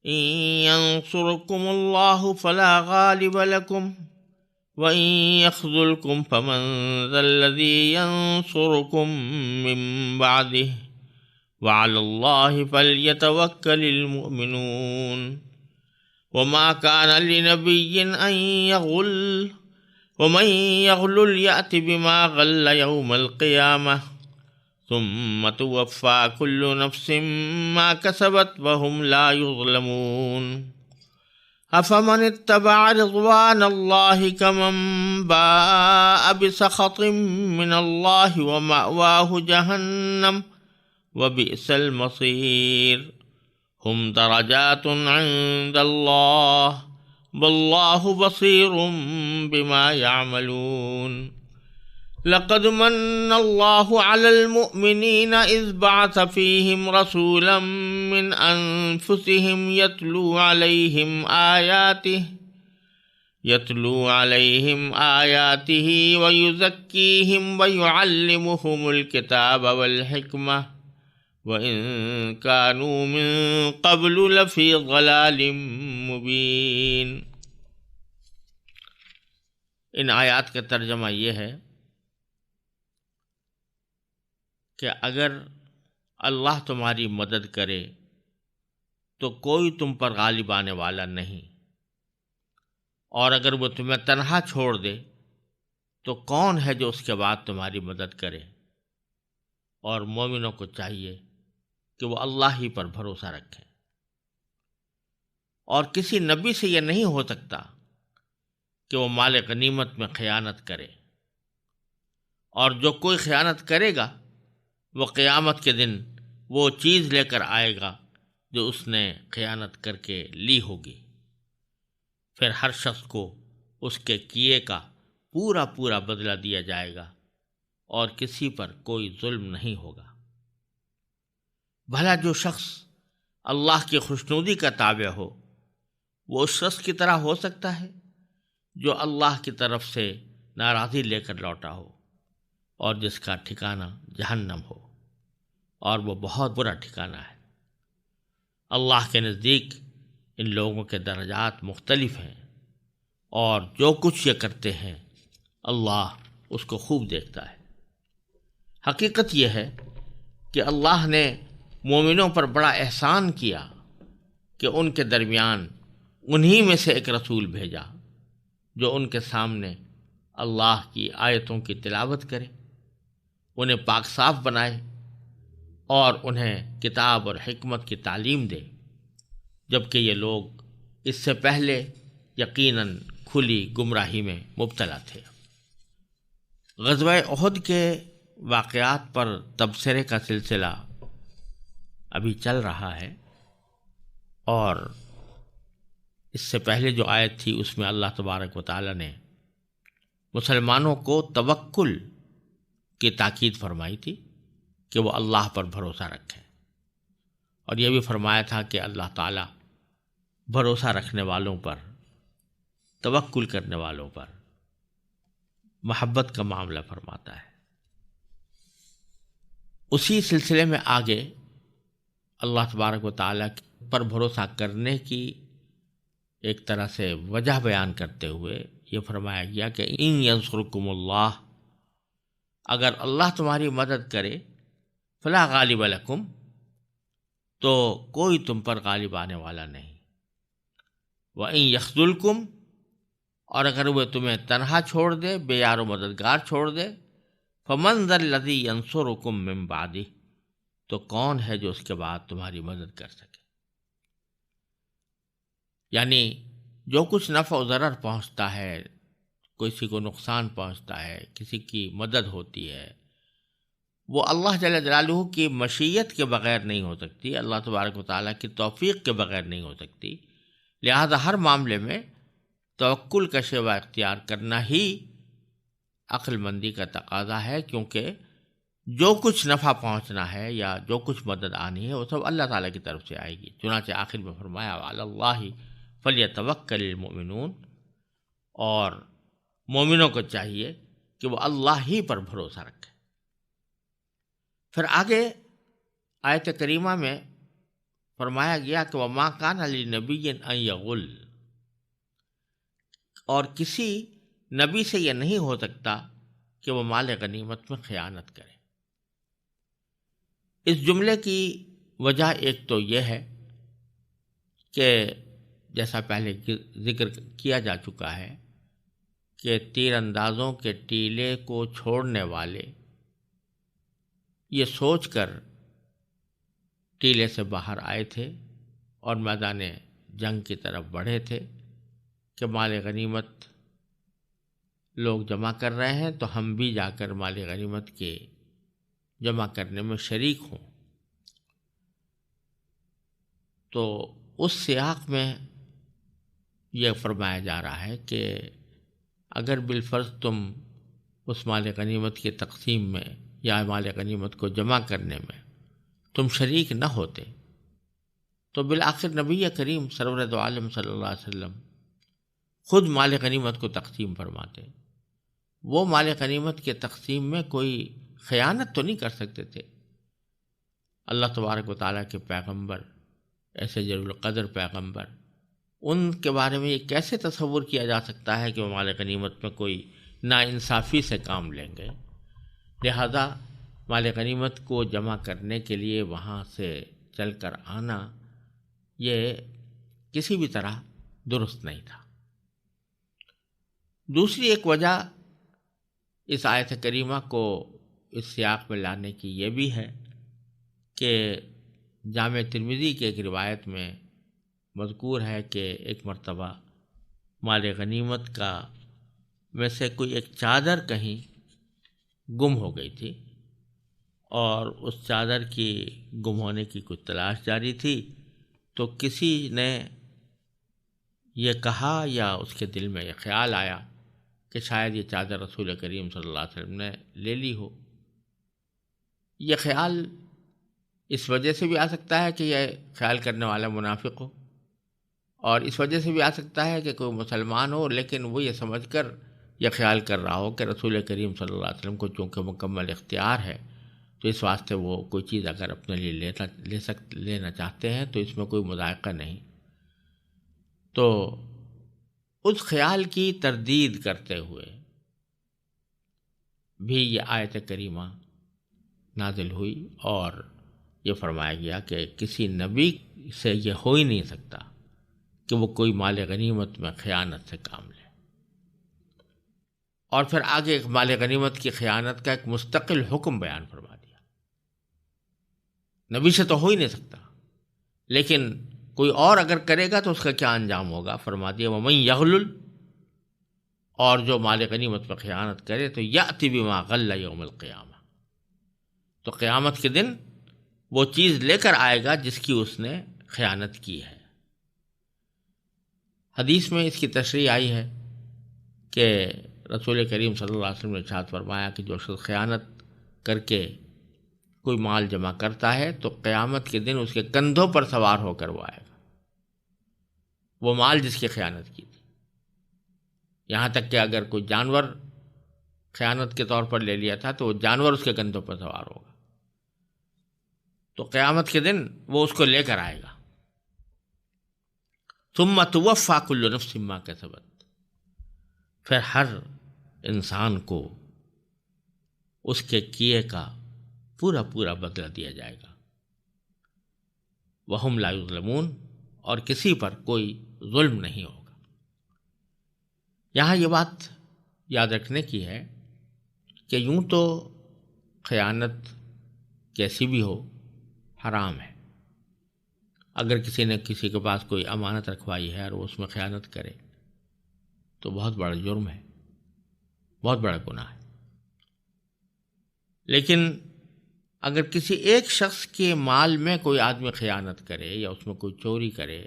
إن ينصركم الله فلا غالب لكم وإن يخذلكم فمن ذا الذي ينصركم من بعده وعلى الله فليتوكل المؤمنون وما كان لنبي أن يغل ومن يغلل يأت بما غل يوم القيامة ثم توفى كل نفس ما كسبت وهم لا يظلمون أفمن اتبع رضوان الله كمن باء بسخط من الله ومأواه جهنم وبئس المصير هم درجات عند الله والله بصير بما يعملون لقد من الله على المؤمنين إذ بعث فيهم رسولا من أنفسهم يتلو عليهم آياته ويزكيهم ويعلمهم الكتاب والحكمة وَإِن كَانُوا مِن قَبْلُ لَفِي ضَلَالٍ مُبِينٍ۔ ان آیات کا ترجمہ یہ ہے کہ اگر اللہ تمہاری مدد کرے تو کوئی تم پر غالب آنے والا نہیں، اور اگر وہ تمہیں تنہا چھوڑ دے تو کون ہے جو اس کے بعد تمہاری مدد کرے؟ اور مومنوں کو چاہیے کہ وہ اللہ ہی پر بھروسہ رکھیں، اور کسی نبی سے یہ نہیں ہو سکتا کہ وہ مال غنیمت میں خیانت کرے، اور جو کوئی خیانت کرے گا وہ قیامت کے دن وہ چیز لے کر آئے گا جو اس نے خیانت کر کے لی ہوگی، پھر ہر شخص کو اس کے کیے کا پورا پورا بدلہ دیا جائے گا اور کسی پر کوئی ظلم نہیں ہوگا۔ بھلا جو شخص اللہ کی خوشنودی کا تابع ہو وہ اس شخص کی طرح ہو سکتا ہے جو اللہ کی طرف سے ناراضی لے کر لوٹا ہو اور جس کا ٹھکانہ جہنم ہو، اور وہ بہت برا ٹھکانہ ہے۔ اللہ کے نزدیک ان لوگوں کے درجات مختلف ہیں، اور جو کچھ یہ کرتے ہیں اللہ اس کو خوب دیکھتا ہے۔ حقیقت یہ ہے کہ اللہ نے مومنوں پر بڑا احسان کیا کہ ان کے درمیان انہی میں سے ایک رسول بھیجا جو ان کے سامنے اللہ کی آیتوں کی تلاوت کرے، انہیں پاک صاف بنائے اور انہیں کتاب اور حکمت کی تعلیم دے، جبکہ یہ لوگ اس سے پہلے یقیناً کھلی گمراہی میں مبتلا تھے۔ غزوہ احد کے واقعات پر تبصرے کا سلسلہ ابھی چل رہا ہے، اور اس سے پہلے جو آیت تھی اس میں اللہ تبارک و تعالی نے مسلمانوں کو توکل کی تاکید فرمائی تھی کہ وہ اللہ پر بھروسہ رکھیں، اور یہ بھی فرمایا تھا کہ اللہ تعالی بھروسہ رکھنے والوں پر، توکل کرنے والوں پر محبت کا معاملہ فرماتا ہے۔ اسی سلسلے میں آگے اللہ تبارک و تعالیٰ پر بھروسہ کرنے کی ایک طرح سے وجہ بیان کرتے ہوئے یہ فرمایا گیا کہ ان ینصرکم اللہ، اگر اللہ تمہاری مدد کرے، فلا غالب لکم، تو کوئی تم پر غالب آنے والا نہیں، وَإِن یخذلکم، اور اگر وہ تمہیں تنہا چھوڑ دے، بے یار و مددگار چھوڑ دے، فَمَن ذَا الَّذِي يَنصُرُكُم مِّن بَعْدِهِ، تو کون ہے جو اس کے بعد تمہاری مدد کر سکے؟ یعنی جو کچھ نفع و ضرر پہنچتا ہے، کسی کو نقصان پہنچتا ہے، کسی کی مدد ہوتی ہے، وہ اللہ جل جلالہ کی مشیت کے بغیر نہیں ہو سکتی، اللہ تبارک و تعالیٰ کی توفیق کے بغیر نہیں ہو سکتی۔ لہذا ہر معاملے میں توکل کا شیوہ اختیار کرنا ہی عقل مندی کا تقاضا ہے، کیونکہ جو کچھ نفع پہنچنا ہے یا جو کچھ مدد آنی ہے وہ سب اللہ تعالیٰ کی طرف سے آئے گی۔ چنانچہ آخر میں فرمایا وعلی اللہ فلیتوکل المؤمنون، اور مومنوں کو چاہیے کہ وہ اللہ ہی پر بھروسہ رکھیں۔ پھر آگے آیت کریمہ میں فرمایا گیا کہ وما کان لنبی ان یغل، اور کسی نبی سے یہ نہیں ہو سکتا کہ وہ مال غنیمت میں خیانت کرے۔ اس جملے کی وجہ ایک تو یہ ہے کہ جیسا پہلے ذکر کیا جا چکا ہے کہ تیر اندازوں کے ٹیلے کو چھوڑنے والے یہ سوچ کر ٹیلے سے باہر آئے تھے اور میدان جنگ کی طرف بڑھے تھے کہ مال غنیمت لوگ جمع کر رہے ہیں تو ہم بھی جا کر مال غنیمت کے جمع کرنے میں شریک ہوں۔ تو اس سیاق میں یہ فرمایا جا رہا ہے کہ اگر بالفرض تم اس مال غنیمت کی تقسیم میں یا مال غنیمت کو جمع کرنے میں تم شریک نہ ہوتے تو بالآخر نبی کریم سرور دو عالم صلی اللہ علیہ وسلم خود مال غنیمت کو تقسیم فرماتے۔ وہ مال غنیمت کے تقسیم میں کوئی خیانت تو نہیں کر سکتے تھے۔ اللہ تبارک و تعالیٰ کے پیغمبر، ایسے جلیل القدر پیغمبر، ان کے بارے میں یہ کیسے تصور کیا جا سکتا ہے کہ وہ مال غنیمت میں کوئی ناانصافی سے کام لیں گے؟ لہذا مال غنیمت کو جمع کرنے کے لیے وہاں سے چل کر آنا یہ کسی بھی طرح درست نہیں تھا۔ دوسری ایک وجہ اس آیت کریمہ کو اس سیاق میں لانے کی یہ بھی ہے کہ جامع ترمذی کی ایک روایت میں مذکور ہے کہ ایک مرتبہ مال غنیمت کا میں سے کوئی ایک چادر کہیں گم ہو گئی تھی، اور اس چادر کی گم ہونے کی کچھ تلاش جاری تھی، تو کسی نے یہ کہا یا اس کے دل میں یہ خیال آیا کہ شاید یہ چادر رسول کریم صلی اللہ علیہ وسلم نے لے لی ہو۔ یہ خیال اس وجہ سے بھی آ سکتا ہے کہ یہ خیال کرنے والا منافق ہو، اور اس وجہ سے بھی آ سکتا ہے کہ کوئی مسلمان ہو لیکن وہ یہ سمجھ کر یہ خیال کر رہا ہو کہ رسول کریم صلی اللہ علیہ وسلم کو چونکہ مکمل اختیار ہے تو اس واسطے وہ کوئی چیز اگر اپنے لیے لینا چاہتے ہیں تو اس میں کوئی مذائقہ نہیں۔ تو اس خیال کی تردید کرتے ہوئے بھی یہ آیت کریمہ نازل ہوئی، اور یہ فرمایا گیا کہ کسی نبی سے یہ ہو ہی نہیں سکتا کہ وہ کوئی مال غنیمت میں خیانت سے کام لے۔ اور پھر آگے مال غنیمت کی خیانت کا ایک مستقل حکم بیان فرما دیا۔ نبی سے تو ہو ہی نہیں سکتا، لیکن کوئی اور اگر کرے گا تو اس کا کیا انجام ہوگا؟ فرما دیا وَمَن یغلل، اور جو مال غنیمت میں خیانت کرے تو یأتی بما غل یوم القیامہ، تو قیامت کے دن وہ چیز لے کر آئے گا جس کی اس نے خیانت کی ہے۔ حدیث میں اس کی تشریح آئی ہے کہ رسول کریم صلی اللہ علیہ وسلم نے ارشاد فرمایا کہ جو شخص خیانت کر کے کوئی مال جمع کرتا ہے تو قیامت کے دن اس کے کندھوں پر سوار ہو کر وہ آئے گا، وہ مال جس کی خیانت کی تھی۔ یہاں تک کہ اگر کوئی جانور خیانت کے طور پر لے لیا تھا تو وہ جانور اس کے کندھوں پر سوار ہوگا، تو قیامت کے دن وہ اس کو لے کر آئے گا۔ ثم توفی کل نفس ما کسبت، پھر ہر انسان کو اس کے کیے کا پورا پورا بدلہ دیا جائے گا۔ وہم لا یظلمون، اور کسی پر کوئی ظلم نہیں ہوگا۔ یہاں یہ بات یاد رکھنے کی ہے کہ یوں تو خیانت کیسی بھی ہو حرام ہے۔ اگر کسی نے کسی کے پاس کوئی امانت رکھوائی ہے اور وہ اس میں خیانت کرے تو بہت بڑا جرم ہے، بہت بڑا گناہ ہے۔ لیکن اگر کسی ایک شخص کے مال میں کوئی آدمی خیانت کرے یا اس میں کوئی چوری کرے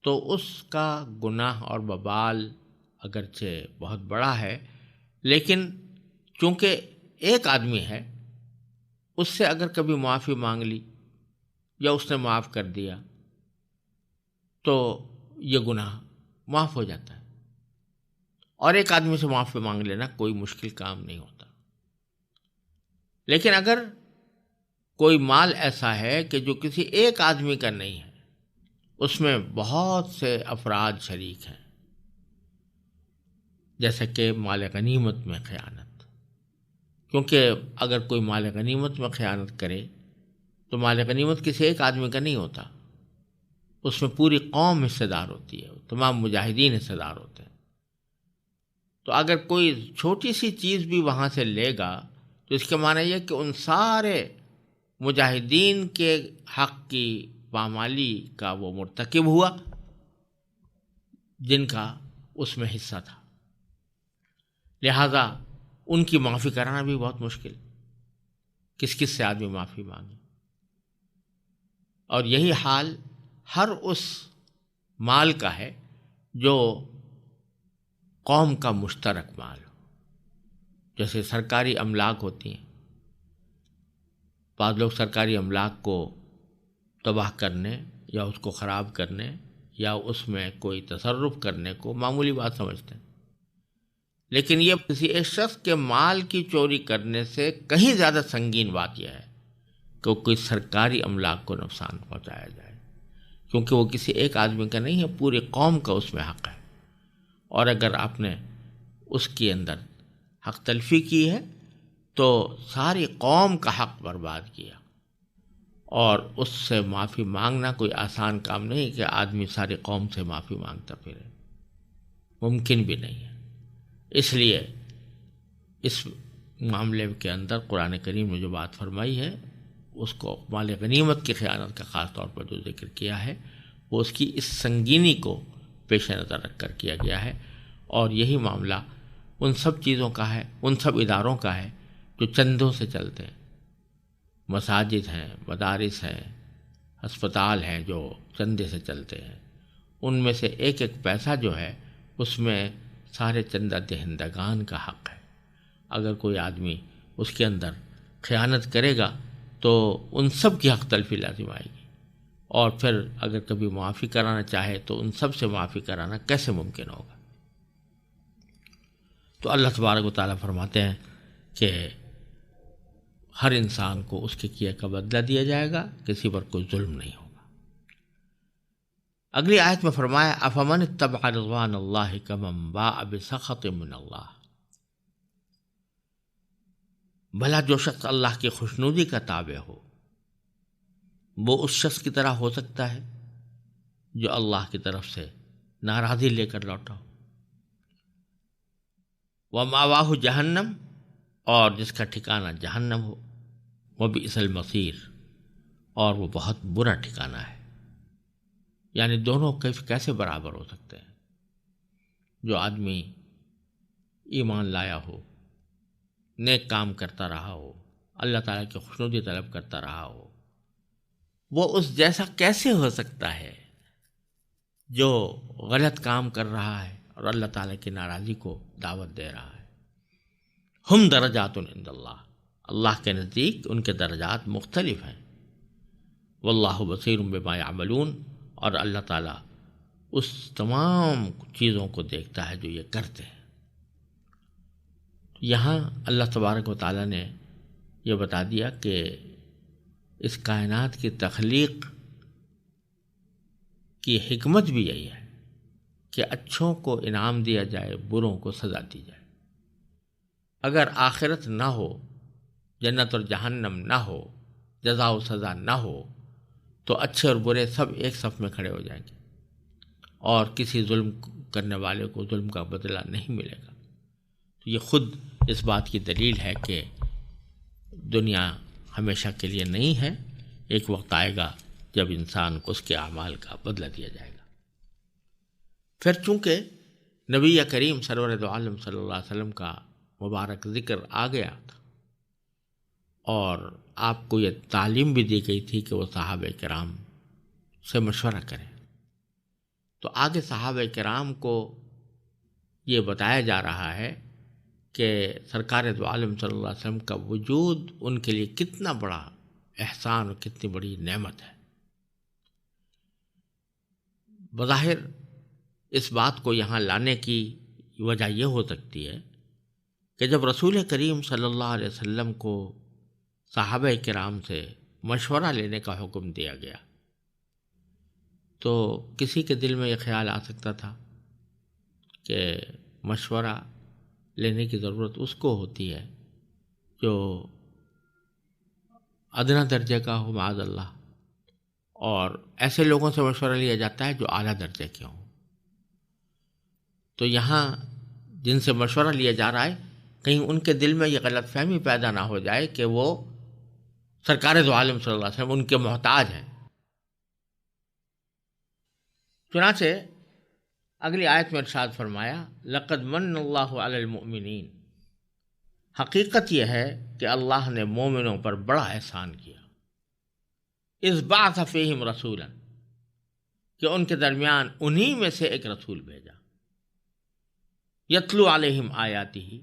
تو اس کا گناہ اور وبال اگرچہ بہت بڑا ہے، لیکن چونکہ ایک آدمی ہے، اس سے اگر کبھی معافی مانگ لی یا اس نے معاف کر دیا تو یہ گناہ معاف ہو جاتا ہے، اور ایک آدمی سے معافی مانگ لینا کوئی مشکل کام نہیں ہوتا۔ لیکن اگر کوئی مال ایسا ہے کہ جو کسی ایک آدمی کا نہیں ہے، اس میں بہت سے افراد شریک ہیں، جیسے کہ مال غنیمت میں خیانت، کیونکہ اگر کوئی مال غنیمت میں خیانت کرے تو مال غنیمت کسی ایک آدمی کا نہیں ہوتا، اس میں پوری قوم حصے دار ہوتی ہے، تمام مجاہدین حصے دار ہوتے ہیں۔ تو اگر کوئی چھوٹی سی چیز بھی وہاں سے لے گا تو اس کے معنی یہ کہ ان سارے مجاہدین کے حق کی پامالی کا وہ مرتکب ہوا جن کا اس میں حصہ تھا، لہذا ان کی معافی کرانا بھی بہت مشکل، کس کس سے آدمی معافی مانگے۔ اور یہی حال ہر اس مال کا ہے جو قوم کا مشترک مال ہو، جیسے سرکاری املاک ہوتی ہیں، بعض لوگ سرکاری املاک کو تباہ کرنے یا اس کو خراب کرنے یا اس میں کوئی تصرف کرنے کو معمولی بات سمجھتے ہیں، لیکن یہ کسی ایک شخص کے مال کی چوری کرنے سے کہیں زیادہ سنگین بات یہ ہے کہ کوئی سرکاری املاک کو نقصان پہنچایا جائے، کیونکہ وہ کسی ایک آدمی کا نہیں ہے، پوری قوم کا اس میں حق ہے، اور اگر آپ نے اس کے اندر حق تلفی کی ہے تو ساری قوم کا حق برباد کیا، اور اس سے معافی مانگنا کوئی آسان کام نہیں کہ آدمی ساری قوم سے معافی مانگتا پھرے، ممکن بھی نہیں ہے۔ اس لیے اس معاملے کے اندر قرآن کریم نے جو بات فرمائی ہے اس کو مال غنیمت کی خیانت کا خاص طور پر جو ذکر کیا ہے وہ اس کی اس سنگینی کو پیش نظر رکھ کر کیا گیا ہے، اور یہی معاملہ ان سب چیزوں کا ہے، ان سب اداروں کا ہے جو چندوں سے چلتے ہیں، مساجد ہیں، مدارس ہیں، ہسپتال ہیں جو چندے سے چلتے ہیں، ان میں سے ایک ایک پیسہ جو ہے اس میں سارے چندہ دہندگان کا حق ہے۔ اگر کوئی آدمی اس کے اندر خیانت کرے گا تو ان سب کی حق تلفی لازم آئے گی، اور پھر اگر کبھی معافی کرانا چاہے تو ان سب سے معافی کرانا کیسے ممکن ہوگا؟ تو اللہ تبارک و تعالیٰ فرماتے ہیں کہ ہر انسان کو اس کے کیے کا بدلہ دیا جائے گا، کسی پر کوئی ظلم نہیں ہوگا۔ اگلی آیت میں فرمایا افمن اتبع رضوان اللہ کمن باء بسخط من اللہ، بھلا جو شخص اللہ کی خوشنودی کا تابع ہو وہ اس شخص کی طرح ہو سکتا ہے جو اللہ کی طرف سے ناراضی لے کر لوٹا ہو؟ وَمَأْوَاهُ جہنم، اور جس کا ٹھکانہ جہنم ہو، وَبِئْسَ الْمَصِيرُ، اور وہ بہت برا ٹھکانہ ہے۔ یعنی دونوں کیسے برابر ہو سکتے ہیں؟ جو آدمی ایمان لایا ہو، نیک کام کرتا رہا ہو، اللہ تعالیٰ کی خوشنودی طلب کرتا رہا ہو، وہ اس جیسا کیسے ہو سکتا ہے جو غلط کام کر رہا ہے اور اللہ تعالیٰ کی ناراضی کو دعوت دے رہا ہے؟ ہم درجات عند اللہ، اللہ کے نزدیک ان کے درجات مختلف ہیں۔ واللہ بصیر بما یعملون، اور اللہ تعالیٰ اس تمام چیزوں کو دیکھتا ہے جو یہ کرتے ہیں۔ یہاں اللہ تبارک و تعالیٰ نے یہ بتا دیا کہ اس کائنات کی تخلیق کی حکمت بھی یہی ہے کہ اچھوں کو انعام دیا جائے، بروں کو سزا دی جائے۔ اگر آخرت نہ ہو، جنت اور جہنم نہ ہو، جزا و سزا نہ ہو، تو اچھے اور برے سب ایک صف میں کھڑے ہو جائیں گے، اور کسی ظلم کرنے والے کو ظلم کا بدلہ نہیں ملے گا۔ تو یہ خود اس بات کی دلیل ہے کہ دنیا ہمیشہ کے لیے نہیں ہے، ایک وقت آئے گا جب انسان کو اس کے اعمال کا بدلہ دیا جائے گا۔ پھر چونکہ نبی کریم سرور دو عالم صلی اللہ علیہ وسلم کا مبارک ذکر آ گیا تھا، اور آپ کو یہ تعلیم بھی دی گئی تھی کہ وہ صحابہ کرام سے مشورہ کریں، تو آگے صحابہ کرام کو یہ بتایا جا رہا ہے کہ سرکار دو عالم صلی اللہ علیہ وسلم کا وجود ان کے لیے کتنا بڑا احسان اور کتنی بڑی نعمت ہے۔ بظاہر اس بات کو یہاں لانے کی وجہ یہ ہو سکتی ہے کہ جب رسول کریم صلی اللہ علیہ وسلم کو صحابہ کرام سے مشورہ لینے کا حکم دیا گیا۔ تو کسی کے دل میں یہ خیال آ سکتا تھا کہ مشورہ لینے کی ضرورت اس کو ہوتی ہے جو ادنا درجے کا ہو معاذ اللہ، اور ایسے لوگوں سے مشورہ لیا جاتا ہے جو اعلیٰ درجے کے ہوں۔ تو یہاں جن سے مشورہ لیا جا رہا ہے کہیں ان کے دل میں یہ غلط فہمی پیدا نہ ہو جائے کہ وہ سرکار دو عالم صلی اللہ علیہ وسلم ان کے محتاج ہیں۔ چنانچہ اگلی آیت میں ارشاد فرمایا لقد من اللہ علی المؤمنین، حقیقت یہ ہے کہ اللہ نے مومنوں پر بڑا احسان کیا، اذ بعث فیہم رسولا، کہ ان کے درمیان انہی میں سے ایک رسول بھیجا، یتلو علیہم آیاتہ،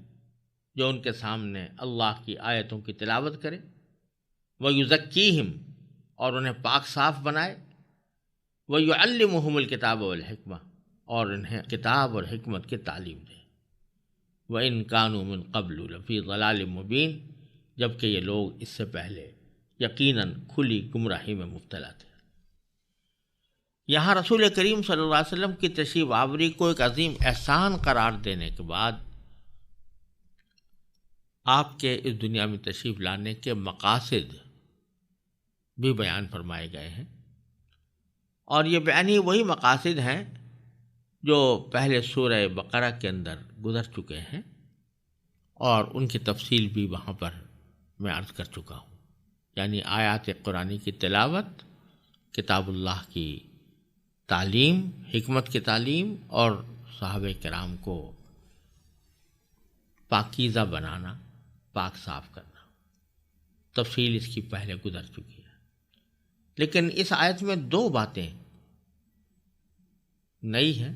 جو ان کے سامنے اللہ کی آیتوں کی تلاوت کرے، ویزکیہم، اور انہیں پاک صاف بنائے، ویعلمہم الکتاب والحکمہ، اور انہیں کتاب اور حکمت کی تعلیم دے، وَإِن كَانُوا مِن قَبْلُ لَفِي ضَلَالٍ مُبِينٍ، جبکہ یہ لوگ اس سے پہلے یقیناً کھلی گمراہی میں مبتلا تھے۔ یہاں رسول کریم صلی اللہ علیہ وسلم کی تشریف آوری کو ایک عظیم احسان قرار دینے کے بعد آپ کے اس دنیا میں تشریف لانے کے مقاصد بھی بیان فرمائے گئے ہیں، اور یہ بیانی وہی مقاصد ہیں جو پہلے سورہ بقرہ کے اندر گزر چکے ہیں، اور ان کی تفصیل بھی وہاں پر میں عرض کر چکا ہوں، یعنی آیات قرآنی کی تلاوت، کتاب اللہ کی تعلیم، حکمت کی تعلیم، اور صحابہ کرام کو پاکیزہ بنانا، پاک صاف کرنا۔ تفصیل اس کی پہلے گزر چکی ہے، لیکن اس آیت میں دو باتیں نئی ہیں۔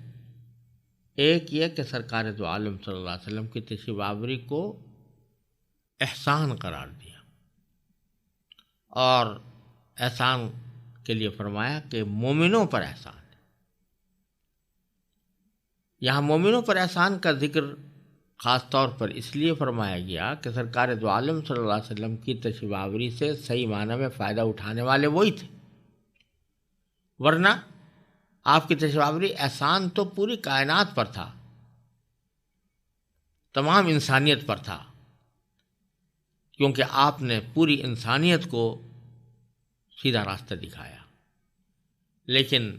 ایک یہ کہ سرکار دو عالم صلی اللہ علیہ وسلم کی تشریف آوری کو احسان قرار دیا، اور احسان کے لیے فرمایا کہ مومنوں پر احسان ہے۔ یہاں مومنوں پر احسان کا ذکر خاص طور پر اس لیے فرمایا گیا کہ سرکار دو عالم صلی اللہ علیہ وسلم کی تشریف آوری سے صحیح معنی میں فائدہ اٹھانے والے وہی تھے، ورنہ آپ کی تشریف آوری احسان تو پوری کائنات پر تھا، تمام انسانیت پر تھا، کیونکہ آپ نے پوری انسانیت کو سیدھا راستہ دکھایا۔ لیکن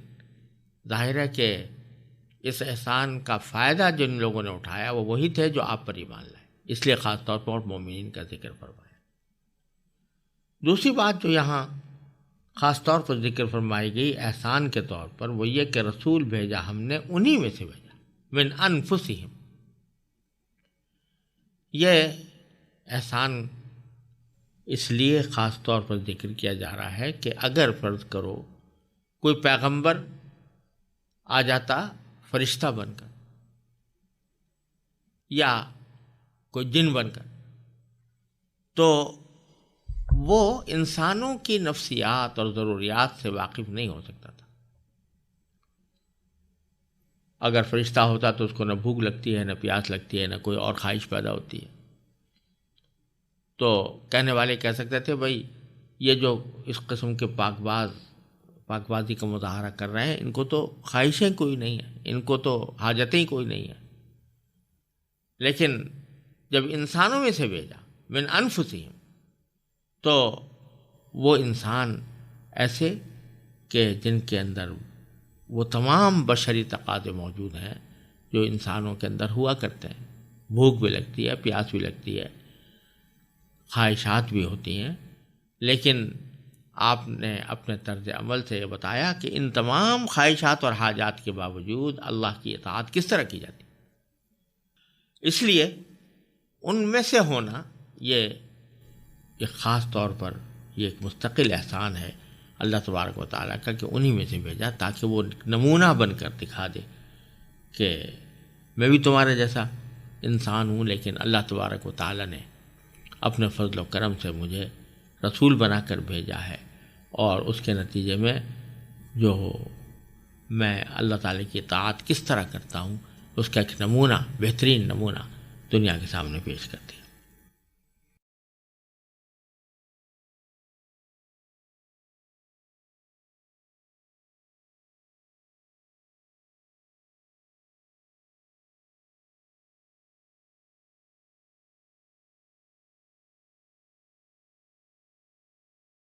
ظاہر ہے کہ اس احسان کا فائدہ جن لوگوں نے اٹھایا وہ وہی تھے جو آپ پر ایمان لائے، اس لیے خاص طور پر مومنین کا ذکر فرمایا۔ دوسری بات جو یہاں خاص طور پر ذکر فرمائی گئی احسان کے طور پر، وہ یہ کہ رسول بھیجا ہم نے انہی میں سے بھیجا، من انفسہم۔ یہ احسان اس لیے خاص طور پر ذکر کیا جا رہا ہے کہ اگر فرض کرو کوئی پیغمبر آ جاتا فرشتہ بن کر یا کوئی جن بن کر، تو وہ انسانوں کی نفسیات اور ضروریات سے واقف نہیں ہو سکتا تھا۔ اگر فرشتہ ہوتا تو اس کو نہ بھوک لگتی ہے، نہ پیاس لگتی ہے، نہ کوئی اور خواہش پیدا ہوتی ہے، تو کہنے والے کہہ سکتے تھے بھائی یہ جو اس قسم کے پاک بازی کا مظاہرہ کر رہے ہیں، ان کو تو خواہشیں کوئی نہیں ہیں، ان کو تو حاجتیں کوئی نہیں ہیں۔ لیکن جب انسانوں میں سے بھیجا من انفسہم، تو وہ انسان ایسے کہ جن کے اندر وہ تمام بشری تقاضے موجود ہیں جو انسانوں کے اندر ہوا کرتے ہیں، بھوک بھی لگتی ہے، پیاس بھی لگتی ہے، خواہشات بھی ہوتی ہیں، لیکن آپ نے اپنے طرز عمل سے یہ بتایا کہ ان تمام خواہشات اور حاجات کے باوجود اللہ کی اطاعت کس طرح کی جاتی۔ اس لیے ان میں سے ہونا یہ ایک خاص طور پر یہ ایک مستقل احسان ہے اللہ تبارک و تعالیٰ کا کہ انہی میں سے بھیجا تاکہ وہ نمونہ بن کر دکھا دے کہ میں بھی تمہارے جیسا انسان ہوں، لیکن اللہ تبارک و تعالیٰ نے اپنے فضل و کرم سے مجھے رسول بنا کر بھیجا ہے، اور اس کے نتیجے میں جو میں اللہ تعالیٰ کی اطاعت کس طرح کرتا ہوں اس کا ایک نمونہ، بہترین نمونہ دنیا کے سامنے پیش کرتے ہیں۔